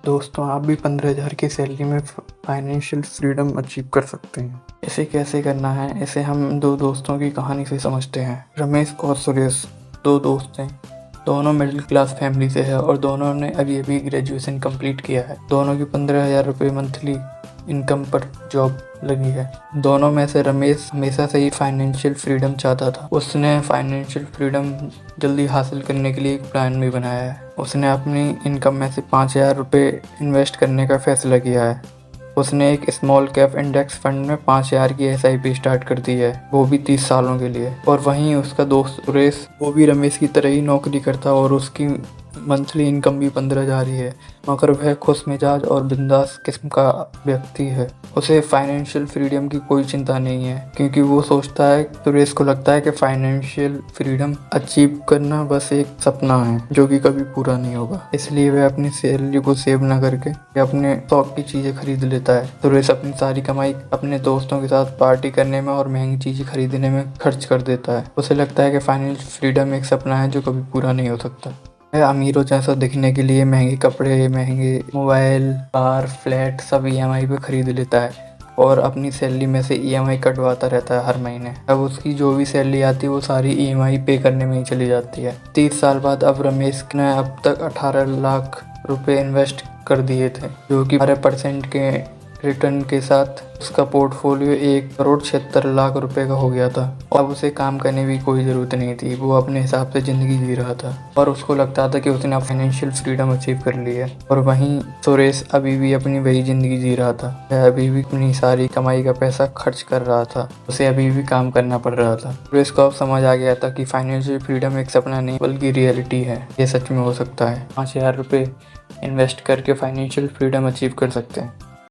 दोस्तों, आप भी 15,000 की सैलरी में फाइनेंशियल फ्रीडम अचीव कर सकते हैं। इसे कैसे करना है, इसे हम दो दोस्तों की कहानी से समझते हैं। रमेश और सुरेश दो दोस्त हैं। दोनों मिडिल क्लास फैमिली से है और दोनों ने अभी अभी ग्रेजुएशन कंप्लीट किया है। दोनों की 15,000 रुपये मंथली इनकम पर जॉब लगी है। दोनों में से रमेश हमेशा से ही फाइनेंशियल फ्रीडम चाहता था। उसने फाइनेंशियल फ्रीडम जल्दी हासिल करने के लिए एक प्लान भी बनाया है। उसने अपनी इनकम में से 5,000 रुपये इन्वेस्ट करने का फैसला किया है। उसने एक स्मॉल कैप इंडेक्स फंड में 5,000 की SIP स्टार्ट कर दी है, वो भी 30 सालों के लिए। और वहीं उसका दोस्त सुरेश, वो भी रमेश की तरह ही नौकरी करता और उसकी मंथली इनकम भी 15,000 ही है, मगर वह खुश मिजाज और बिंदास किस्म का व्यक्ति है। उसे फाइनेंशियल फ्रीडम की कोई चिंता नहीं है, क्योंकि वो सोचता है, सुरेश को लगता है कि फाइनेंशियल फ्रीडम अचीव करना बस एक सपना है जो कि कभी पूरा नहीं होगा। इसलिए वह अपनी सैलरी को सेव न करके अपने शौक की चीजें खरीद लेता है। सुरेश अपनी सारी कमाई अपने दोस्तों के साथ पार्टी करने में और महंगी चीजें खरीदने में खर्च कर देता है। उसे लगता है कि फाइनेंशियल फ्रीडम एक सपना है जो कभी पूरा नहीं हो सकता। वह अमीरों जैसा दिखने के लिए महंगे कपड़े, महंगे मोबाइल, कार, फ्लैट सब EMI पे खरीद लेता है और अपनी सैलरी में से EMI कटवाता रहता है हर महीने। अब उसकी जो भी सैलरी आती है वो सारी EMI पे करने में ही चली जाती है। 30 साल बाद अब रमेश ने अब तक 18 लाख रुपए इन्वेस्ट कर दिए थे, जो कि 12% के रिटर्न के साथ उसका पोर्टफोलियो 1,76,00,000 रुपए का हो गया था। अब उसे काम करने की कोई ज़रूरत नहीं थी। वो अपने हिसाब से ज़िंदगी जी रहा था और उसको लगता था कि उसने फाइनेंशियल फ्रीडम अचीव कर ली है। और वहीं सुरेश अभी भी अपनी वही ज़िंदगी जी रहा था। वह अभी भी अपनी सारी कमाई का पैसा खर्च कर रहा था। उसे अभी भी काम करना पड़ रहा था। सुरेश को अब समझ आ गया था कि फाइनेंशियल फ्रीडम एक सपना नहीं बल्कि रियलिटी है। ये सच में हो सकता है। 5,000 रुपये इन्वेस्ट करके फाइनेंशियल फ्रीडम अचीव कर सकते हैं।